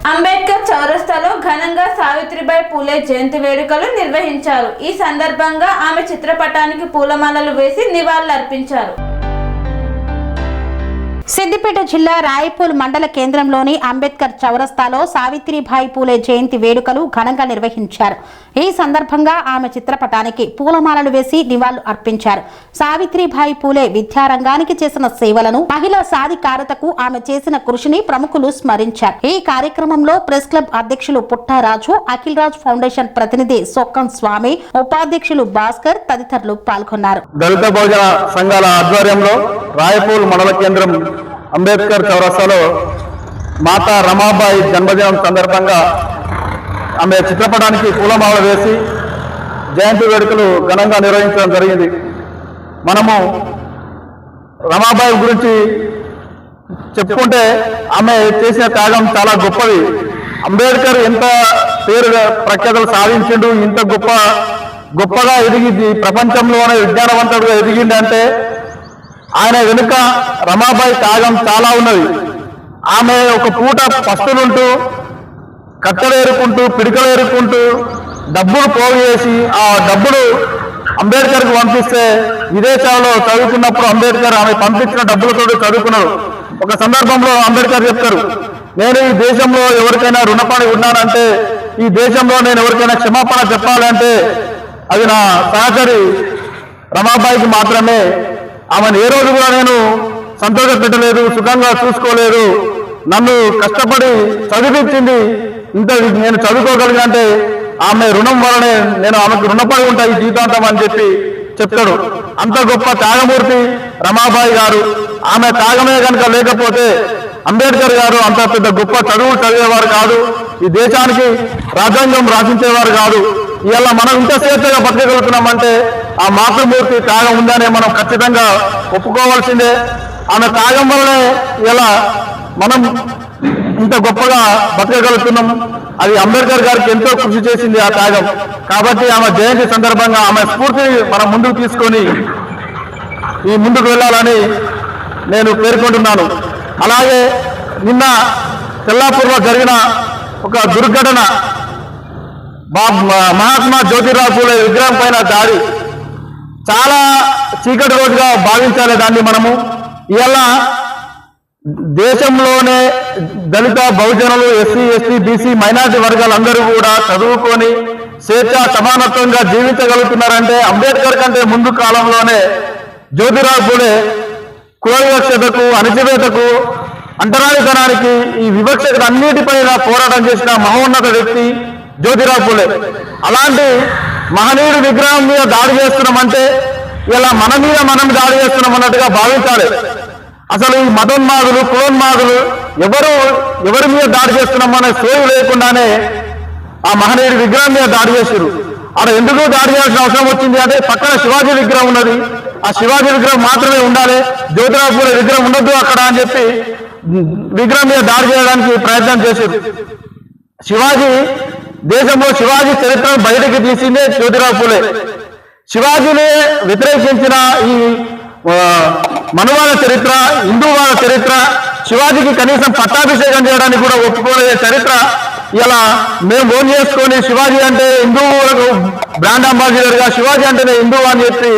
అంబేద్కర్ చౌరస్తాలో ఘనంగా సావిత్రిబాయి పూలే జయంతి వేడుకలు నిర్వహించారు. ఈ సందర్భంగా ఆమె చిత్రపటానికి పూలమాలలు వేసి నివాళులర్పించారు. సిద్దిపేట జిల్లా రాయపూల్ మండల కేంద్రంలోని అంబేద్కర్ చౌరస్తాలో సావిత్రిబాయి పూలే జయంతి వేడుకలు ఘనంగా నిర్వహించారు. ఈ సందర్భంగా ఆమె చిత్రపటానికి పూలమాలలు వేసి నివాళులు అర్పించారు. సావిత్రిబాయి పూలే విద్యారంగానికి చేసిన సేవలను, మహిళా సాధికారతకు ఆమె చేసిన కృషిని ప్రముఖులు స్మరించారు. ఈ కార్యక్రమంలో ప్రెస్ క్లబ్ అధ్యక్షులు పుట్టారాజు, అఖిల్ రాజ్ ఫౌండేషన్ ప్రతినిధి సొక్కం స్వామి, ఉపాధ్యక్షులు భాస్కర్ తదితరులు పాల్గొన్నారు. దళిత బహుజన సంఘాల ఆధ్వర్యంలో రాయపూల్ మండల కేంద్రం అంబేద్కర్ చౌరస్తాలో మాతా రమాబాయి జన్మదినం సందర్భంగా ఆమె చిత్రపటానికి పూలమాలలు వేసి జయంతి వేడుకలు ఘనంగా నిర్వహించడం జరిగింది. మనము రమాబాయి గురించి చెప్పుకుంటే ఆమె చేసిన త్యాగం చాలా గొప్పది. అంబేద్కర్ ఎంత పేరు ప్రఖ్యాతలు సాధించిండు, ఇంత గొప్పగా ఎదిగింది, ప్రపంచంలోనే విజ్ఞానవంతుడుగా ఎదిగిందంటే ఆయన వెనుక రమాబాయి త్యాగం చాలా ఉన్నది. ఆమె ఒక పూట పస్తులుంటూ, కట్టలేరుకుంటూ, పిడికలేరుకుంటూ డబ్బులు పోగు చేసి ఆ డబ్బులు అంబేద్కర్కి పంపిస్తే విదేశాల్లో చదువుకున్నప్పుడు అంబేద్కర్ ఆమె పంపించిన డబ్బులతో చదువుకున్నారు. ఒక సందర్భంలో అంబేద్కర్ చెప్తారు, నేను ఈ దేశంలో ఎవరికైనా రుణపడి ఉన్నానంటే, ఈ దేశంలో నేను ఎవరికైనా క్షమాపణ చెప్పాలంటే అది నా సహచరి రమాబాయికి మాత్రమే. ఆమెను ఏ రోజు కూడా నేను సంతోష పెట్టలేదు, సుఖంగా చూసుకోలేదు. నన్ను కష్టపడి చదివించింది, ఇంత నేను చదువుకోగలిగినంటే ఆమె రుణం వలనే నేను ఆమెకు రుణపడి ఉంటాయి జీవితాంతం అని చెప్పి చెప్తాడు. అంత గొప్ప త్యాగమూర్తి రమాబాయి గారు. ఆమె త్యాగమే కనుక లేకపోతే అంబేద్కర్ గారు అంత పెద్ద గొప్ప చదువు చదివేవారు కాదు, ఈ దేశానికి రాజ్యాంగం రాసించేవారు కాదు. ఇలా మనం ఇంత స్వేచ్ఛగా బతకగలుగుతున్నామంటే ఆ మాతృమూర్తి త్యాగం ఉందనే మనం ఖచ్చితంగా ఒప్పుకోవాల్సిందే. ఆమె త్యాగం వల్లనే ఇలా మనం ఇంత గొప్పగా బతకగలుగుతున్నాం. అది అంబేద్కర్ గారికి ఎంతో కృషి చేసింది ఆ త్యాగం. కాబట్టి ఆమె జయంతి సందర్భంగా ఆమె స్ఫూర్తిని మనం ముందుకు తీసుకొని ఈ ముందుకు వెళ్ళాలని నేను పేర్కొంటున్నాను. అలాగే నిన్న తెల్లాపూర్లో జరిగిన ఒక దుర్ఘటన, మహాత్మా జ్యోతిరావు పూలే విగ్రహం పైన దాడి చాలా చీకటి రోజుగా భావించాలి దాన్ని మనము. ఇలా దేశంలోనే దళిత బహుజనులు, ఎస్సీ, ఎస్టీ, బీసీ, మైనారిటీ వర్గాలందరూ కూడా చదువుకొని స్వేచ్ఛ సమానత్వంగా జీవించగలుగుతున్నారంటే అంబేద్కర్ కంటే ముందు కాలంలోనే జ్యోతిరావు పూలే కుల వివక్షతకు, అణచివేతకు, అంటరానితనానికి, ఈ వివక్షతకు అన్నిటిపైన పోరాటం చేసిన మహోన్నత వ్యక్తి జ్యోతిరావు పూలే. అలాంటి మహనీయుడి విగ్రహం మీద దాడి చేస్తున్నామంటే ఇలా మన మీద మనం దాడి చేస్తున్నాం అన్నట్టుగా భావించాలి. అసలు ఈ మతోన్మాదులు, కులోన్మాదులు ఎవరి మీద దాడి చేస్తున్నాం అనే సోయి లేకుండానే ఆ మహనీయుడి విగ్రహం మీద దాడి చేశారు. అక్కడ ఎందుకు దాడి చేయాల్సిన అవసరం వచ్చింది అంటే పక్కన శివాజీ విగ్రహం ఉన్నది, ఆ శివాజీ విగ్రహం మాత్రమే ఉండాలి, జ్యోతిరావు పూలే విగ్రహం ఉండొద్దు అక్కడ అని చెప్పి విగ్రహం మీద దాడి చేయడానికి ప్రయత్నం చేశారు. దేశంలో శివాజీ చరిత్రను బయటకు తీసిందే జ్యోతిరావు పూలే. శివాజీని వ్యతిరేకించిన ఈ మనువాద చరిత్ర, హిందూవాద చరిత్ర, శివాజీకి కనీసం పట్టాభిషేకం చేయడానికి కూడా ఒప్పుకోలేని చరిత్ర ఇలా మేము ఓన్ చేసుకొని శివాజీ అంటే హిందువులకు బ్రాండ్ అంబాసిడర్ గా, శివాజీ అంటేనే హిందువు అని చెప్పి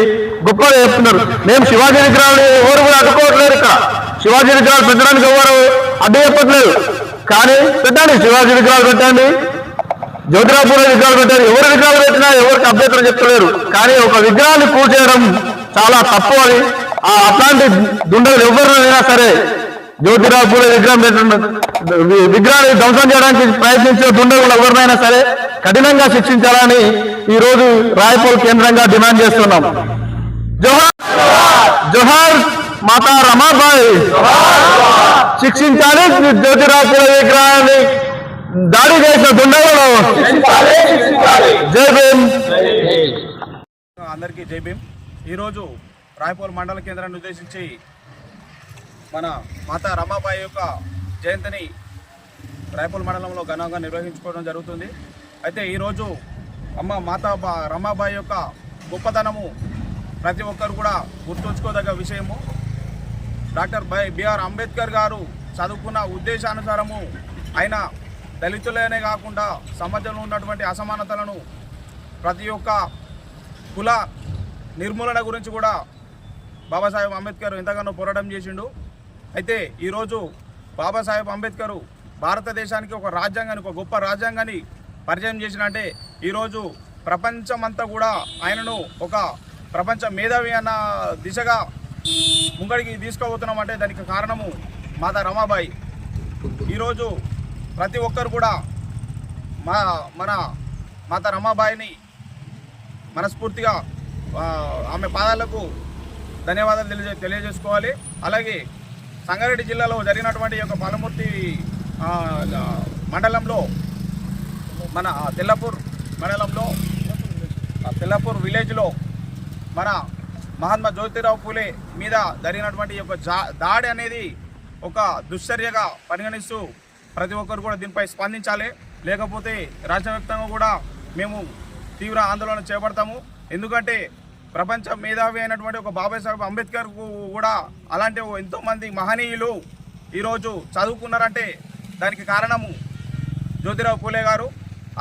గొప్పగా చెప్తున్నారు. మేము శివాజీ విగ్రహాలు ఎవరు కూడా అడ్డుకోవట్లేదు. ఇక్కడ శివాజీ విగ్రహాలు పెట్టడానికి ఎవరు అడ్డు చెప్పట్లేదు. కానీ పెట్టండి, శివాజీ విగ్రహాలు పెట్టండి, జ్యోతిరావు పూలే విగ్రహాలు పెట్టారు, ఎవరు విగ్రహాలు పెట్టినా ఎవరికి అభ్యంతరం చెప్తలేరు. కానీ ఒక విగ్రహాన్ని కూల్చేయడం చాలా తప్పు. అని అట్లాంటి దుండగులు ఎవరినైనా సరే జ్యోతిరావు పూలే విగ్రహాన్ని ధ్వంసం చేయడానికి ప్రయత్నించిన దుండగులు ఎవరినైనా సరే కఠినంగా శిక్షించాలని ఈ రోజు రాయపూల్ కేంద్రంగా డిమాండ్ చేస్తున్నాం. జోహార్ జోహార్ మాతా రమాబాయి, శిక్షించాలి జ్యోతిరావు పూలే విగ్రహాన్ని దాడి చేసిన దుండగులు. జై భీమ్. అందరికీ జై భీమ్. ఈరోజు రాయపూల్ మండల కేంద్రాన్ని ఉద్దేశించి మన మాతా రమాబాయి యొక్క జయంతిని రాయపూల్ మండలంలో ఘనంగా నిర్వహించుకోవడం జరుగుతుంది. అయితే ఈరోజు మాతా రమాబాయి యొక్క గొప్పతనము ప్రతి ఒక్కరు కూడా గుర్తుంచుకోదగ్గ విషయము. డాక్టర్ బిఆర్ అంబేద్కర్ గారు చదువుకున్న ఉద్దేశానుసారము ఆయన దళితులనే కాకుండా సమాజంలో ఉన్నటువంటి అసమానతలను ప్రతి ఒక్క కుల నిర్మూలన గురించి కూడా బాబాసాహెబ్ అంబేద్కర్ ఎంతగానో పోరాటం చేసిండు. అయితే ఈరోజు బాబాసాహెబ్ అంబేద్కర్ భారతదేశానికి ఒక రాజ్యాంగాన్ని, ఒక గొప్ప రాజ్యాంగాన్ని పరిచయం చేసినంటే ఈరోజు ప్రపంచమంతా కూడా ఆయనను ఒక ప్రపంచ మేధావి అన్న దిశగా ముంగడికి తీసుకుపోతున్నామంటే దానికి కారణము మాతా రమాబాయి. ఈరోజు ప్రతి ఒక్కరు కూడా మన మాతా రమాబాయిని మనస్ఫూర్తిగా ఆమె పాదాలకు ధన్యవాదాలు తెలియజేసుకోవాలి. అలాగే సంగారెడ్డి జిల్లాలో జరిగినటువంటి యొక్క పాలమూర్తి మండలంలో మన తెల్లపూర్ మండలంలో తెల్లపూర్ విలేజ్లో మన మహాత్మా జ్యోతిరావు పూలే మీద జరిగినటువంటి యొక్క దాడి అనేది ఒక దుశ్చర్యగా పరిగణిస్తూ ప్రతి ఒక్కరు కూడా దీనిపై స్పందించాలి. లేకపోతే రాష్ట్రవ్యాప్తంగా కూడా మేము తీవ్ర ఆందోళన చేపడతాము. ఎందుకంటే ప్రపంచ మేధావి అయినటువంటి ఒక బాబాసాహెబ్ అంబేద్కర్కు కూడా అలాంటి ఎంతోమంది మహనీయులు ఈరోజు చదువుకున్నారంటే దానికి కారణము జ్యోతిరావు పూలే గారు.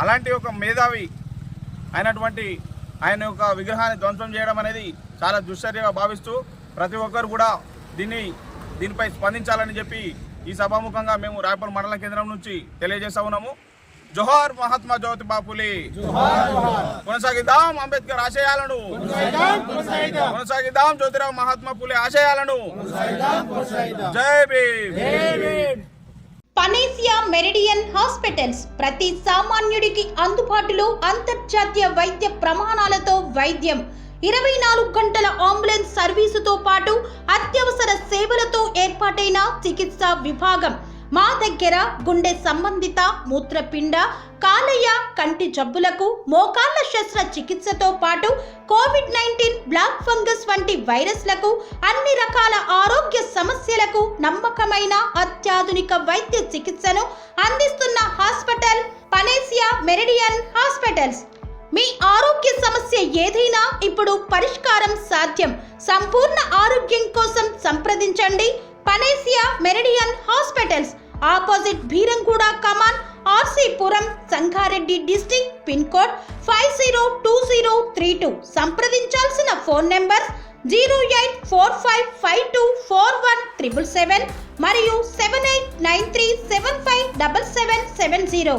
అలాంటి ఒక మేధావి అయినటువంటి ఆయన యొక్క విగ్రహాన్ని ధ్వంసం చేయడం అనేది చాలా దుశ్చర్యగా భావిస్తూ ప్రతి ఒక్కరు కూడా దీనిపై స్పందించాలని చెప్పి ఈ సభాముఖంగా మేము రాయపూల్ మండల కేంద్రం నుంచి తెలియజేస్తా ఉన్నాము. జోహార్ మహాత్మా జ్యోతిబా పూలే, కొనసాగిద్దాం అంబేద్కర్ ఆశయాలను, కొనసాగిద్దాం జ్యోతిరావు మహాత్మా పూలే ఆశయాలను. జై భీమ్. పనేసియా మెరిడియన్ హాస్పిటల్స్ ప్రతి సామాన్యుడికి అందుబాటులో అంతర్జాతీయ వైద్య ప్రమాణాలతో వైద్యం, 24 గంటల అంబులెన్స్ సర్వీసుతో పాటు అత్యవసర సేవలతో ఏర్పాటైన చికిత్సా విభాగం. మా దగ్గర గుండె సంబంధిత, మూత్రపిండ, కాలేయ, కంటి జబ్బులకు, మోకాళ్ల శస్త్రచికిత్సతో పాటు కోవిడ్-19, బ్లాక్ ఫంగస్ వంటి వైరస్లకు, అన్ని రకాల ఆరోగ్య సమస్యలకు నమ్మకమైన అత్యాధునిక వైద్య చికిత్సను అందిస్తున్న హాస్పిటల్ పనేసియా మెరిడియన్ హాస్పిటల్స్. మీ ఆరోగ్య సమస్య ఏదైనా ఇప్పుడు పరిష్కారం సాధ్యం. సంపూర్ణ ఆరోగ్యం కోసం సంప్రదించండి Panacea Meridian Hospitals, opposite Bheeramguda Kaman, RC Puram, Sangareddy district, pin code 502032. సంప్రదించాల్సిన ఫోన్ నెంబర్ 0845524177 మరియు 7893757770.